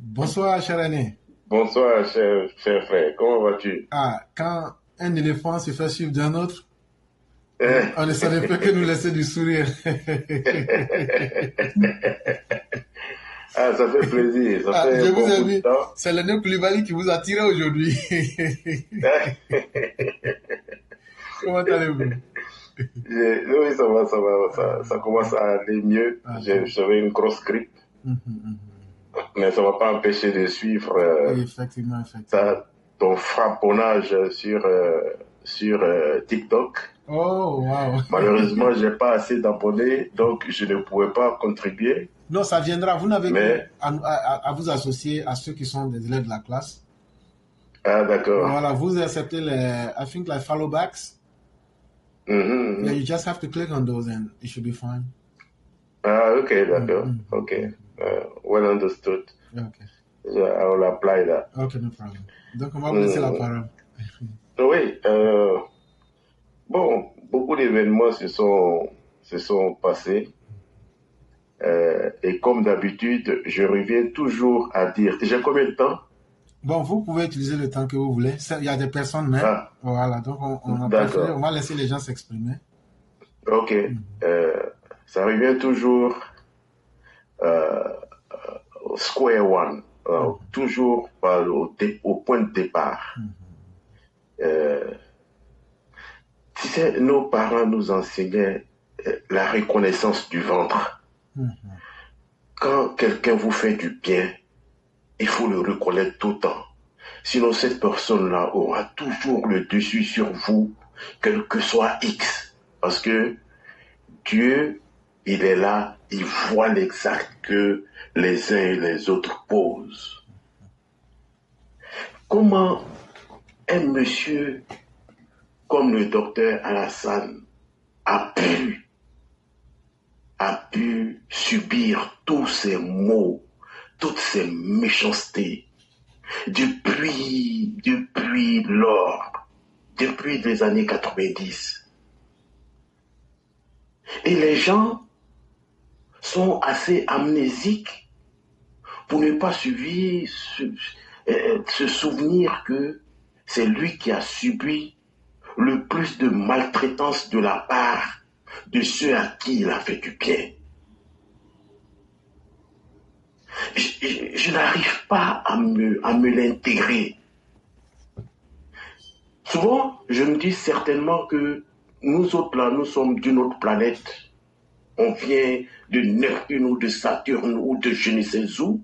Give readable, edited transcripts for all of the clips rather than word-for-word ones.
Bonsoir, cher aîné. Bonsoir, cher frère. Comment vas-tu? Ah, quand un éléphant se fait suivre d'un autre, on ne saurait plus que nous laisser du sourire. Ah, ça fait plaisir. Ça Ah, fait je un vous bon ai bout de vu, temps. c'est l'aîné Koulibaly qui vous a tiré aujourd'hui. Comment allez-vous? Oui, ça commence à aller mieux. Ah, J'avais une grosse grippe, mhm. mais ça ne m'a pas empêché de suivre Effectivement, effectivement. ton frapponnage sur TikTok. Oh, wow. Malheureusement, j'ai pas assez d'abonnés, donc je ne pouvais pas contribuer. Non, ça viendra. Vous n'avez que Mais, à vous associer à ceux qui sont des élèves de la classe. ah, d'accord. Voilà, vous acceptez les, I think, like follow backs. Mhm, Yeah, you mhm. just have to click on those and it should be fine. Ah, ok, d'accord. Ok. Mm-hmm. Well understood. Okay. I will apply that. Ok, no problem. Donc, on va vous laisser la Hmm. parole. Oui, bon, beaucoup d'événements se sont passés. Et comme d'habitude, je reviens toujours à dire, j'ai combien de temps? Bon, vous pouvez utiliser le temps que vous voulez. Il y a des personnes, mais Ah, voilà. Donc, on a préféré, on d'accord. va laisser les gens s'exprimer. Ok. Mhm. Ça revient toujours euh, au square one, Mhm. toujours au point de départ. Mhm. Euh, Tu sais, nos parents nous enseignaient la reconnaissance du ventre. Mhm. Quand quelqu'un vous fait du bien, il faut le reconnaître tout le temps. Sinon, cette personne-là aura toujours le dessus sur vous, quel que soit X. Parce que Dieu, il est là, il voit l'exact que les uns et les autres posent. Comment un monsieur comme le docteur Alassane a pu subir tous ces maux, toutes ces méchancetés depuis lors, depuis les années 90. Et les gens sont assez amnésiques pour ne pas se souvenir que c'est lui qui a subi le plus de maltraitance de la part de ceux à qui il a fait du bien. Je n'arrive pas à me l'intégrer. Souvent, je me dis certainement que nous autres là, nous sommes d'une autre planète. On vient de Neptune ou de Saturne ou de je ne sais où.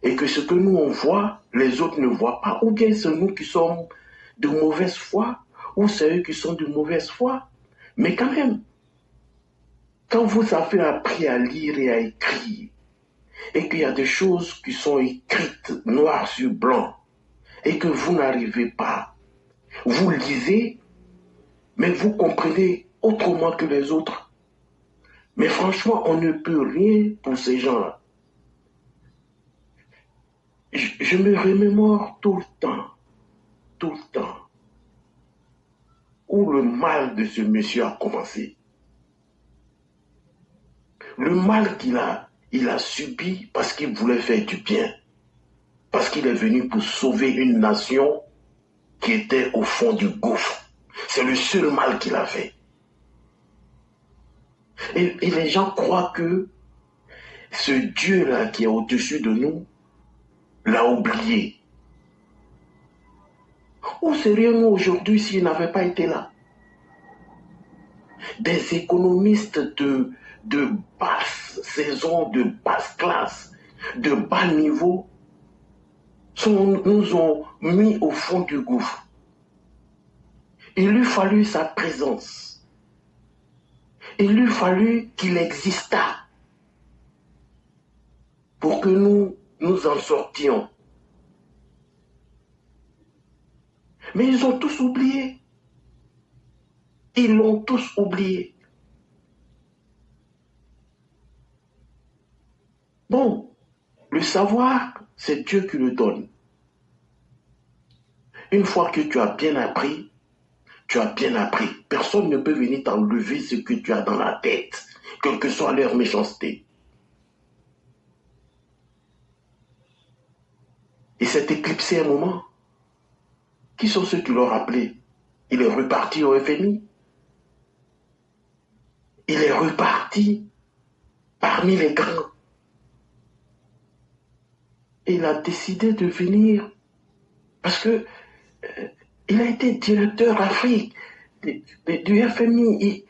Et que ce que nous on voit, les autres ne voient pas. Ou bien c'est nous qui sommes de mauvaise foi, ou c'est eux qui sont de mauvaise foi. Mais quand même, quand vous avez appris à lire et à écrire, et qu'il y a des choses qui sont écrites noir sur blanc, et que vous n'arrivez pas, vous lisez, mais vous comprenez autrement que les autres. Mais franchement, on ne peut rien pour ces gens-là. Je me remémore tout le temps, où le mal de ce monsieur a commencé. Le mal il a subi parce qu'il voulait faire du bien, parce qu'il est venu pour sauver une nation qui était au fond du gouffre. C'est le seul mal qu'il a fait. Et les gens croient que ce Dieu-là qui est au-dessus de nous l'a oublié. Où serions-nous aujourd'hui s'il n'avait pas été là? Des économistes de basse saison, de basse classe, de bas niveau, nous ont mis au fond du gouffre. Il lui fallut sa présence. Il lui fallut qu'il existât pour que nous en sortions. Mais ils ont tous oublié. Ils l'ont tous oublié. Bon, le savoir, c'est Dieu qui le donne. Une fois que tu as bien appris, tu as bien appris. Personne ne peut venir t'enlever ce que tu as dans la tête, quelle que soit leur méchanceté. Il s'est éclipsé un moment. Qui sont ceux qui l'ont rappelé? Il est reparti au FMI. Il est reparti parmi les grands. Et il a décidé de venir parce que il a été directeur Afrique du FMI.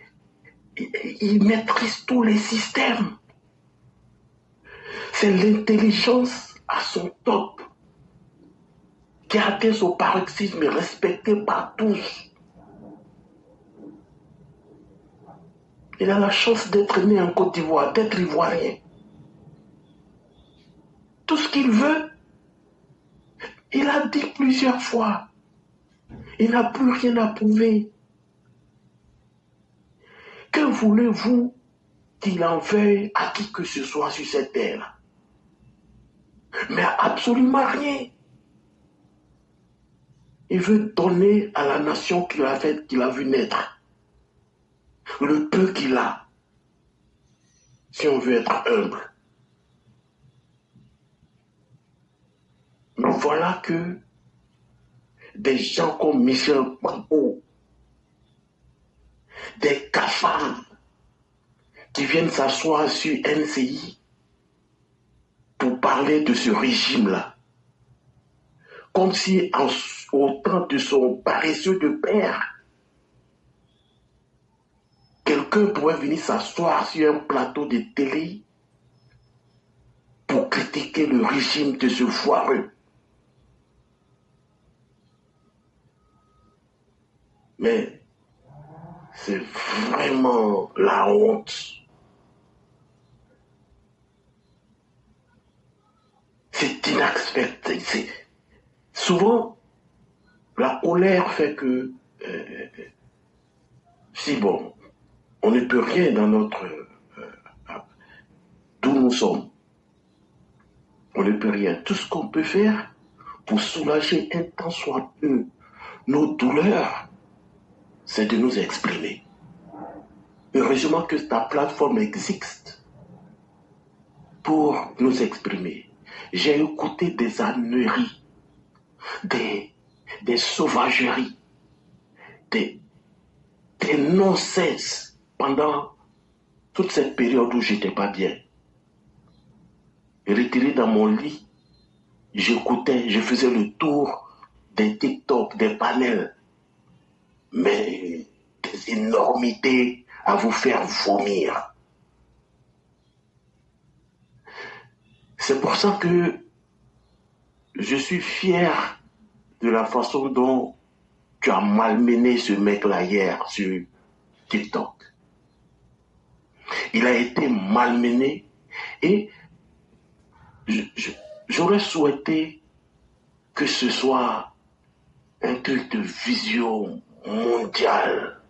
Il maîtrise tous les systèmes. C'est l'intelligence à son top qui a atteint son paroxysme respecté par tous. Il a la chance d'être né en Côte d'Ivoire, d'être ivoirien. Tout ce qu'il veut, il a dit plusieurs fois. Il n'a plus rien à prouver. Que voulez-vous qu'il en veuille à qui que ce soit sur cette terre? Mais absolument rien. Il veut donner à la nation qu'il a vu naître le peu qu'il a, si on veut être humble. Mais voilà que des gens comme Michel Gbagbo, des cafards qui viennent s'asseoir sur NCI pour parler de ce régime-là, comme si au temps de son paresseux de père, quelqu'un pourrait venir s'asseoir sur un plateau de télé pour critiquer le régime de ce foireux. Mais c'est vraiment la honte. C'est inacceptable. Souvent, la colère fait que si bon, on ne peut rien dans notre d'où nous sommes. On ne peut rien. Tout ce qu'on peut faire pour soulager un tant soit peu nos douleurs, c'est de nous exprimer. Heureusement que ta plateforme existe pour nous exprimer. J'ai écouté des âneries, des sauvageries, des non-cesse pendant toute cette période où j'étais pas bien. Retiré dans mon lit, j'écoutais, je faisais le tour des TikTok, des panels, mais des énormités à vous faire vomir. C'est pour ça que je suis fier de la façon dont tu as malmené ce mec-là hier sur TikTok. Il a été malmené et j'aurais souhaité que ce soit un truc de vision mondiale.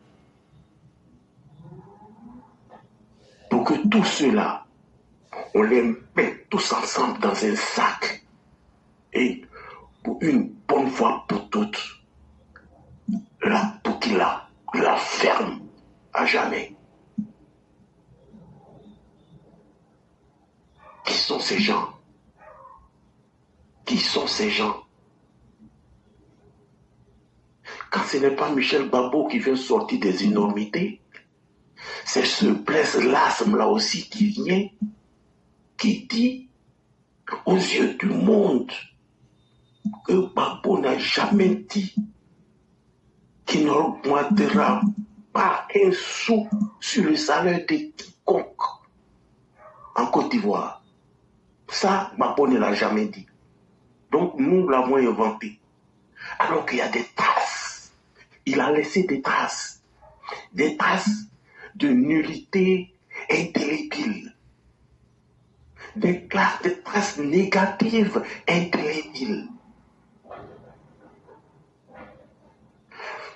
Pour que tout cela, on les mette tous ensemble dans un sac. Et pour une bonne fois pour toutes, pour qu'il la ferme à jamais. Qui sont ces gens? Qui sont ces gens? Quand ce n'est pas Michel Gbagbo qui vient sortir des énormités, c'est ce Blaise Lasme là aussi qui vient, qui dit aux yeux du monde que Gbagbo n'a jamais dit qu'il n'augmentera pas un sou sur le salaire de quiconque en Côte d'Ivoire. Ça, Gbagbo ne l'a jamais dit. Donc nous l'avons inventé. Alors qu'il y a des traces. Il a laissé des traces de nullité indélébile. Des traces négatives indélébiles.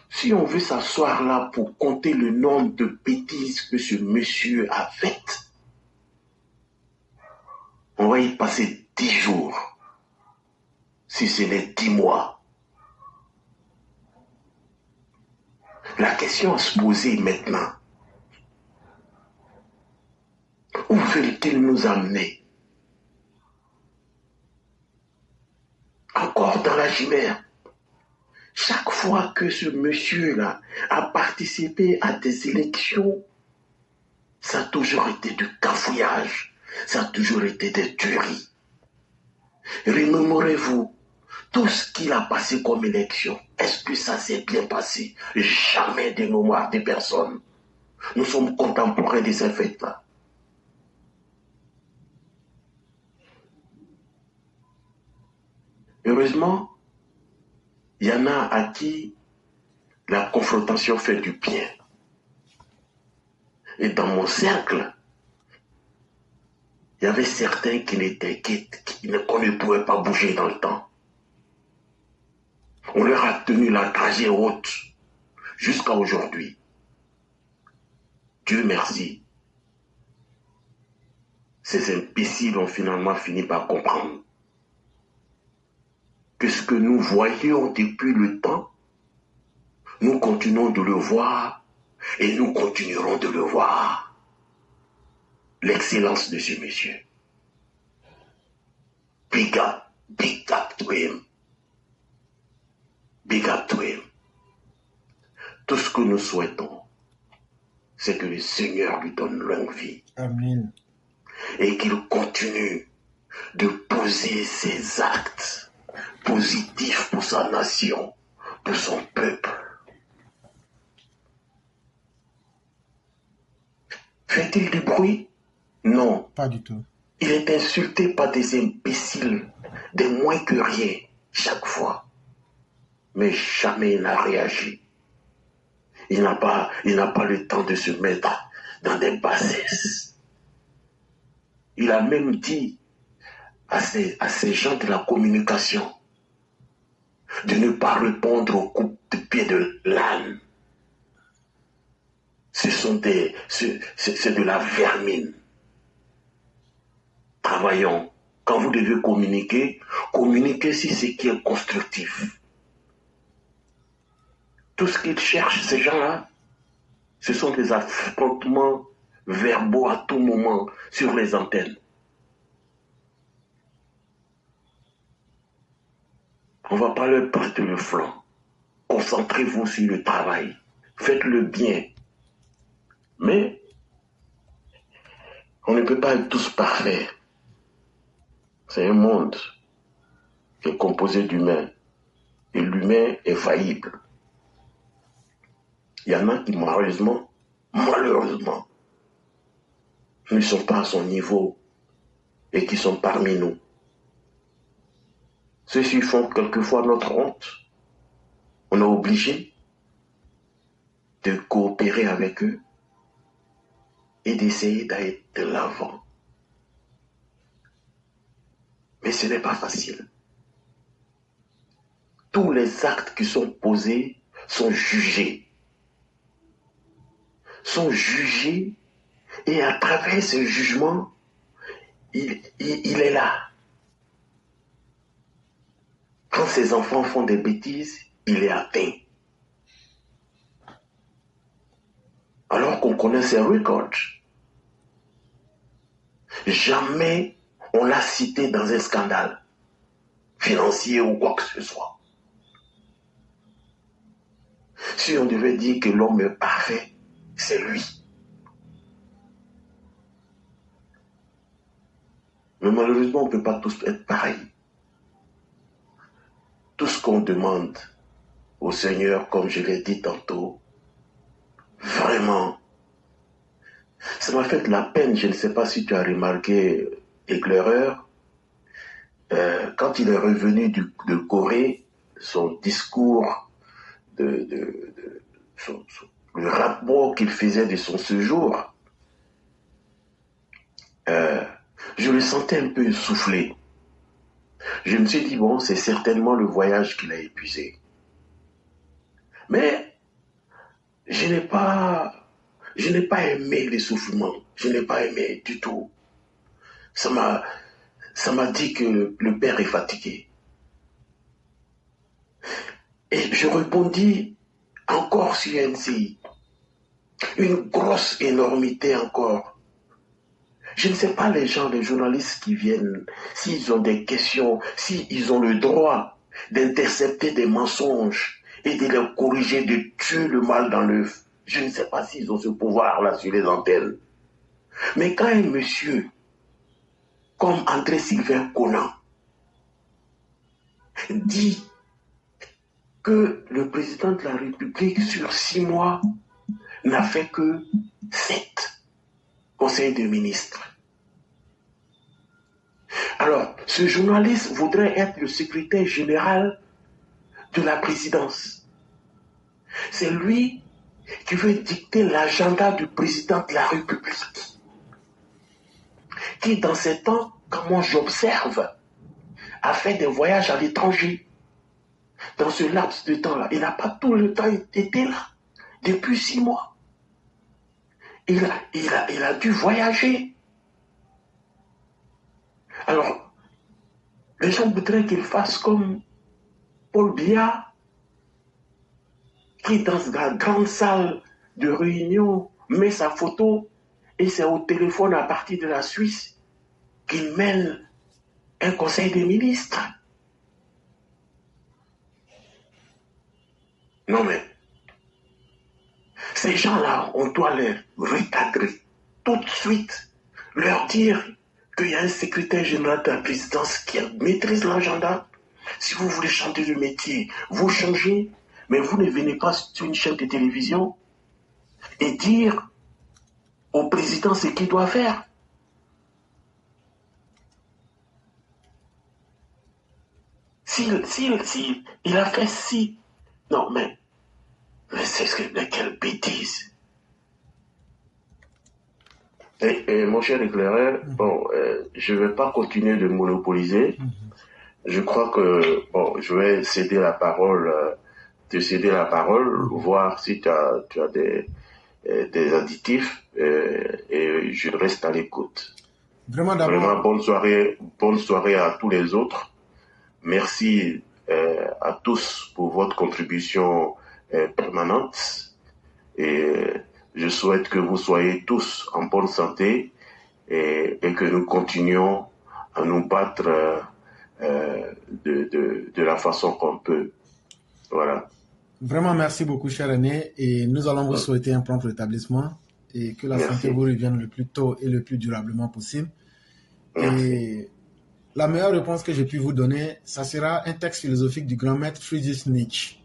Si on veut s'asseoir là pour compter le nombre de bêtises que ce monsieur a faites, on va y passer 10 jours, si ce n'est 10 mois. La question à se poser maintenant, où veut-il nous amener? encore dans la chimère. Chaque fois que ce monsieur-là a participé à des élections, ça a toujours été du cafouillage, ça a toujours été des tueries. Remémorez-vous, tout ce qu'il a passé comme élection, est-ce que ça s'est bien passé? Jamais de mémoire de personne. Nous sommes contemporains de ces fêtes-là. Heureusement, il y en a à qui la confrontation fait du bien. Et dans mon cercle, il y avait certains qu'on ne pouvait pas bouger dans le temps. On leur a tenu la dragée haute jusqu'à aujourd'hui. Dieu merci. Ces imbéciles ont finalement fini par comprendre que ce que nous voyions depuis le temps, nous continuons de le voir et nous continuerons de le voir. L'excellence de ce monsieur. Big up to him. Big up to him. Tout ce que nous souhaitons, c'est que le Seigneur lui donne longue vie. Amen. Et qu'il continue de poser ses actes positifs pour sa nation, pour son peuple. Fait-il du bruit? Non. Pas du tout. Il est insulté par des imbéciles, des moins que rien, chaque fois. Mais jamais il n'a réagi. Il n'a pas le temps de se mettre dans des bassesses. Il a même dit à ces gens de la communication de ne pas répondre aux coups de pied de l'âne. C'est de la vermine. Travaillons. Quand vous devez communiquer, communiquez sur ce qui est constructif. Tout ce qu'ils cherchent, ces gens-là, ce sont des affrontements verbaux à tout moment sur les antennes. On ne va pas leur prêter le flanc. Concentrez-vous sur le travail. Faites-le bien. Mais on ne peut pas être tous parfaits. C'est un monde qui est composé d'humains. Et l'humain est faillible. Il y en a qui, malheureusement, ne sont pas à son niveau et qui sont parmi nous. Ceux-ci font quelquefois notre honte. On est obligé de coopérer avec eux et d'essayer d'aller de l'avant. Mais ce n'est pas facile. Tous les actes qui sont posés sont jugés. Et à travers ce jugement, il est là. Quand ses enfants font des bêtises, il est atteint. Alors qu'on connaît ses records. Jamais on l'a cité dans un scandale financier ou quoi que ce soit. Si on devait dire que l'homme est parfait, c'est lui. Mais malheureusement, on ne peut pas tous être pareils. Tout ce qu'on demande au Seigneur, comme je l'ai dit tantôt, vraiment, ça m'a fait de la peine. Je ne sais pas si tu as remarqué, éclaireur, quand il est revenu de Corée, son discours, le rapport qu'il faisait de son séjour, je le sentais un peu essoufflé. Je me suis dit, bon, c'est certainement le voyage qui l'a épuisé. Mais je n'ai pas aimé l'essoufflement. Je n'ai pas aimé du tout. Ça m'a dit que le père est fatigué. Et je répondis encore sur NCI. Une grosse énormité encore. Je ne sais pas les gens, les journalistes qui viennent, s'ils ont des questions, s'ils ont le droit d'intercepter des mensonges et de les corriger, de tuer le mal dans l'œuf. Je ne sais pas s'ils ont ce pouvoir-là sur les antennes. Mais quand un monsieur comme André-Sylvain Conan dit que le président de la République, sur 6 mois, n'a fait que 7 conseils de ministres. Alors, ce journaliste voudrait être le secrétaire général de la présidence. C'est lui qui veut dicter l'agenda du président de la République, qui, dans ces temps, comme moi j'observe, a fait des voyages à l'étranger. Dans ce laps de temps-là, il n'a pas tout le temps été là, depuis 6 mois. Il a dû voyager. Alors, les gens voudraient qu'il fasse comme Paul Biya, qui dans la grande salle de réunion met sa photo et c'est au téléphone à partir de la Suisse qu'il mène un conseil des ministres. Non mais, ces gens-là, on doit les recadrer tout de suite, leur dire qu'il y a un secrétaire général de la présidence qui maîtrise l'agenda. Si vous voulez changer de métier, vous changez, mais vous ne venez pas sur une chaîne de télévision et dire au président ce qu'il doit faire. Il a fait si. Non, mais c'est quelle bêtise. Et mon cher éclaireur, bon, je ne vais pas continuer de monopoliser. Je crois que, bon, je vais céder la parole, voir si tu as des additifs, et je reste à l'écoute. Vraiment, bonne soirée à tous les autres. Merci à tous pour votre contribution permanente et je souhaite que vous soyez tous en bonne santé et que nous continuions à nous battre de la façon qu'on peut. Voilà. Vraiment, merci beaucoup, cher René, et nous allons vous souhaiter un prompt rétablissement et que la santé vous revienne le plus tôt et le plus durablement possible. Merci. Et la meilleure réponse que j'ai pu vous donner, ça sera un texte philosophique du grand maître Friedrich Nietzsche.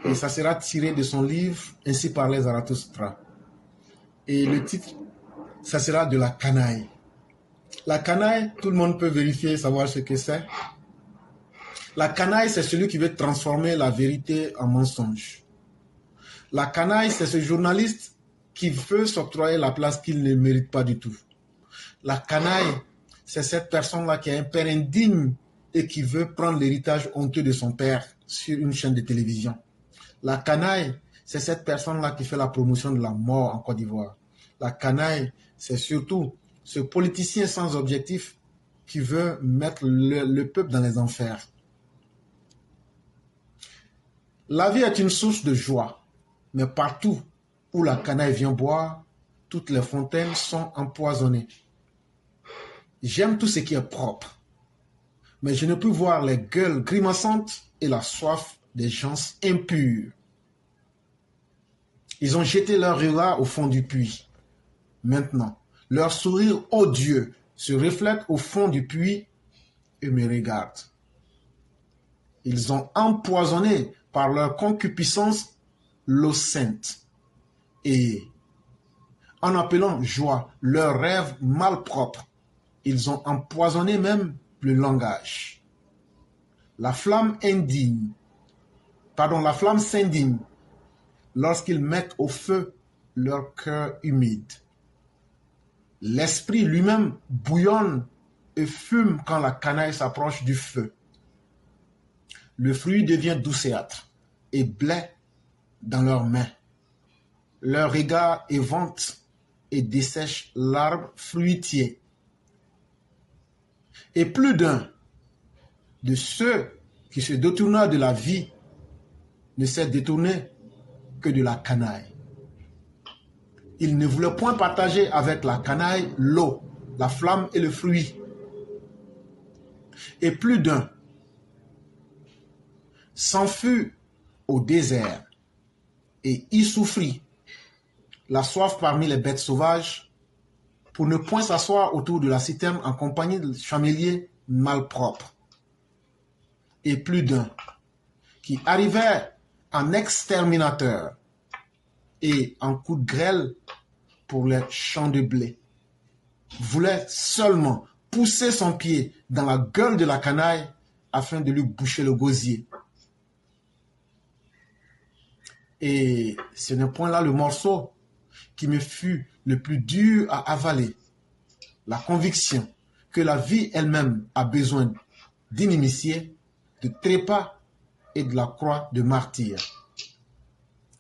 Et ça sera tiré de son livre « Ainsi parlait Zarathustra ». Et le titre, ça sera de la canaille. La canaille, tout le monde peut vérifier, savoir ce que c'est. La canaille, c'est celui qui veut transformer la vérité en mensonge. La canaille, c'est ce journaliste qui veut s'octroyer la place qu'il ne mérite pas du tout. La canaille, c'est cette personne-là qui a un père indigne et qui veut prendre l'héritage honteux de son père sur une chaîne de télévision. La canaille, c'est cette personne-là qui fait la promotion de la mort en Côte d'Ivoire. La canaille, c'est surtout ce politicien sans objectif qui veut mettre le peuple dans les enfers. La vie est une source de joie, mais partout où la canaille vient boire, toutes les fontaines sont empoisonnées. J'aime tout ce qui est propre, mais je ne peux voir les gueules grimaçantes et la soif des gens impurs. Ils ont jeté leur regard au fond du puits. Maintenant, leur sourire odieux se reflète au fond du puits et me regarde. Ils ont empoisonné par leur concupiscence l'eau sainte et, en appelant joie leurs rêves malpropres, ils ont empoisonné même le langage. La flamme s'indigne lorsqu'ils mettent au feu leur cœur humide. L'esprit lui-même bouillonne et fume quand la canaille s'approche du feu. Le fruit devient douceâtre et blêt dans leurs mains. Leur regard évente et dessèche l'arbre fruitier. Et plus d'un de ceux qui se détournèrent de la vie ne s'est détourné que de la canaille. Ils ne voulaient point partager avec la canaille l'eau, la flamme et le fruit. Et plus d'un s'enfuit au désert et y souffrit la soif parmi les bêtes sauvages pour ne point s'asseoir autour de la citerne en compagnie de chameliers malpropres. Et plus d'un qui arrivait en exterminateur et en coup de grêle pour les champs de blé voulait seulement pousser son pied dans la gueule de la canaille afin de lui boucher le gosier. Et ce n'est point là le morceau qui me fut le plus dur à avaler. La conviction que la vie elle-même a besoin d'inimitié, de trépas et de la croix de martyr.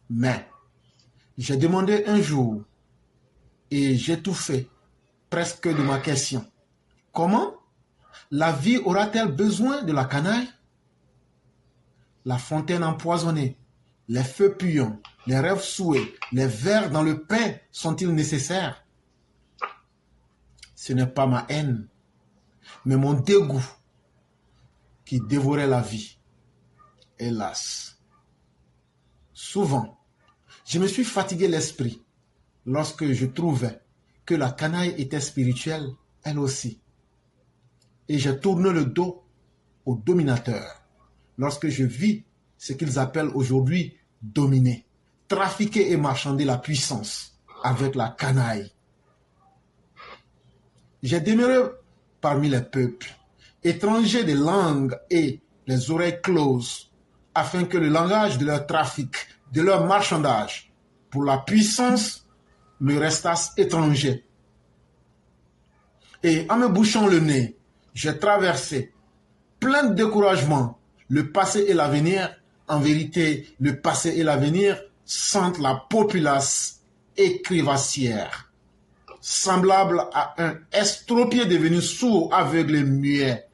Mais j'ai demandé un jour et j'étouffais presque de ma question. Comment la vie aura-t-elle besoin de la canaille? La fontaine empoisonnée, les feux puants, les rêves souillés, les vers dans le pain sont-ils nécessaires? Ce n'est pas ma haine, mais mon dégoût qui dévorait la vie. Hélas. Souvent, je me suis fatigué l'esprit lorsque je trouvais que la canaille était spirituelle, elle aussi. Et j'ai tourné le dos aux dominateurs lorsque je vis ce qu'ils appellent aujourd'hui dominer, trafiquer et marchander la puissance avec la canaille. J'ai demeuré parmi les peuples, étrangers des langues et les oreilles closes, afin que le langage de leur trafic, de leur marchandage, pour la puissance, me restasse étranger. Et en me bouchant le nez, j'ai traversé, plein de découragement, le passé et l'avenir. En vérité, le passé et l'avenir sentent la populace écrivassière, semblable à un estropié devenu sourd, aveugle et muet.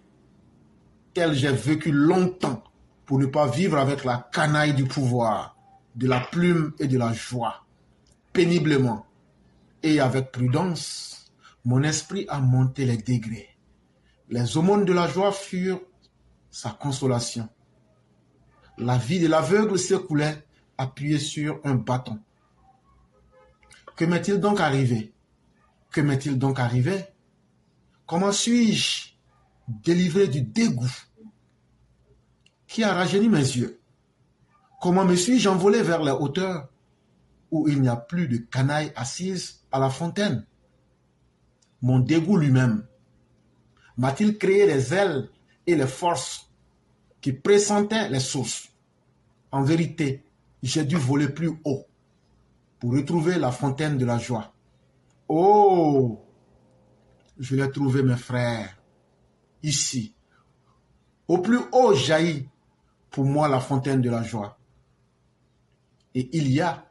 Tel j'ai vécu longtemps pour ne pas vivre avec la canaille du pouvoir, de la plume et de la joie. Péniblement et avec prudence, mon esprit a monté les degrés. Les aumônes de la joie furent sa consolation. La vie de l'aveugle s'écoulait appuyée sur un bâton. Que m'est-il donc arrivé? Que m'est-il donc arrivé? Comment suis-je délivré du dégoût qui a rajeuni mes yeux? Comment me suis-je envolé vers les hauteurs où il n'y a plus de canaille assise à la fontaine? Mon dégoût lui-même m'a-t-il créé les ailes et les forces qui pressentaient les sources? En vérité, j'ai dû voler plus haut pour retrouver la fontaine de la joie. Oh, je l'ai trouvé, mes frères, ici. Au plus haut jaillit pour moi la fontaine de la joie. Et il y a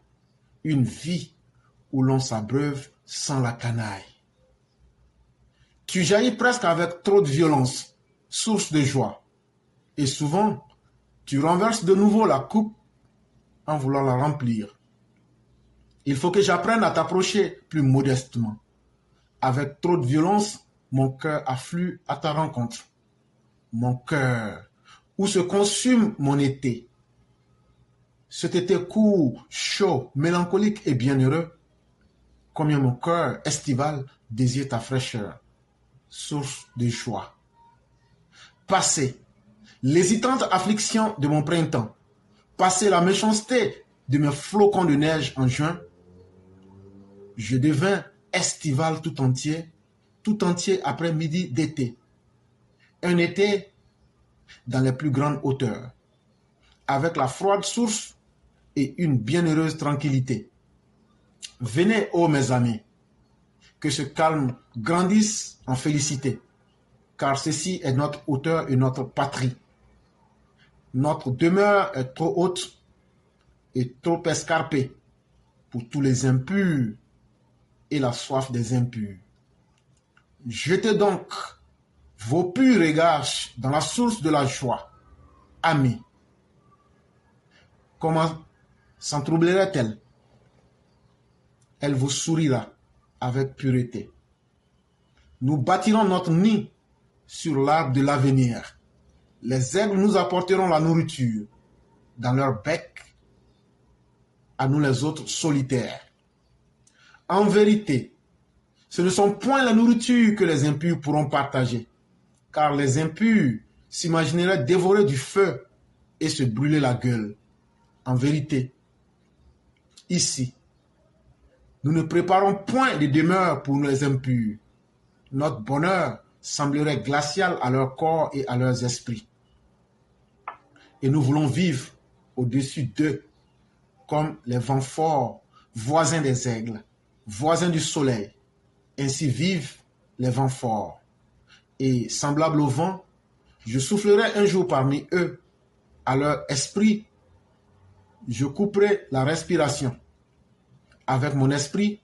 une vie où l'on s'abreuve sans la canaille. Tu jaillis presque avec trop de violence, source de joie. Et souvent, tu renverses de nouveau la coupe en voulant la remplir. Il faut que j'apprenne à t'approcher plus modestement. Avec trop de violence, mon cœur afflue à ta rencontre. Mon cœur, où se consume mon été. Cet été court, chaud, mélancolique et bienheureux, combien mon cœur estival désire ta fraîcheur, source de joie. Passé l'hésitante affliction de mon printemps, passé la méchanceté de mes flocons de neige en juin, je devins estival tout entier après midi d'été. Un été dans les plus grandes hauteurs, avec la froide source et une bienheureuse tranquillité. Venez, ô mes amis, que ce calme grandisse en félicité, car ceci est notre hauteur et notre patrie. Notre demeure est trop haute et trop escarpée pour tous les impurs et la soif des impurs. Jetez donc vos purs regards dans la source de la joie. Amis, comment s'en troublerait-elle? Elle vous sourira avec pureté. Nous bâtirons notre nid sur l'arbre de l'avenir. Les aigles nous apporteront la nourriture. dans leur bec, à nous les autres solitaires. En vérité, ce ne sont point la nourriture que les impurs pourront partager, car les impurs s'imagineraient dévorer du feu et se brûler la gueule. En vérité, ici, nous ne préparons point de demeure pour les impurs. Notre bonheur semblerait glacial à leur corps et à leurs esprits. Et nous voulons vivre au-dessus d'eux comme les vents forts, voisins des aigles, voisins du soleil. Ainsi vivent les vents forts. Et semblable au vent, je soufflerai un jour parmi eux. À leur esprit, je couperai la respiration. Avec mon esprit,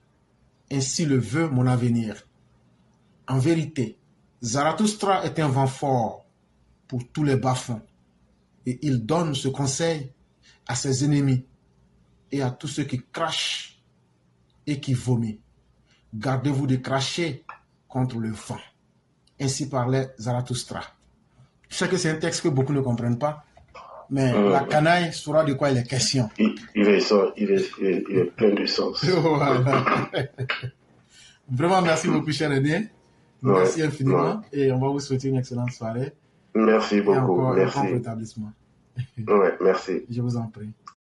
ainsi le veut mon avenir. En vérité, Zarathustra est un vent fort pour tous les bas-fonds. Et il donne ce conseil à ses ennemis et à tous ceux qui crachent et qui vomissent. Gardez-vous de cracher contre le vent. Ainsi parlait Zarathustra. Je sais que c'est un texte que beaucoup ne comprennent pas, mais la canaille saura de quoi il est question. Il est plein de sens. Voilà. Vraiment, merci beaucoup, cher René. Merci infiniment et on va vous souhaiter une excellente soirée. Merci beaucoup. Et encore merci. un bon rétablissement. Ouais, merci. Je vous en prie.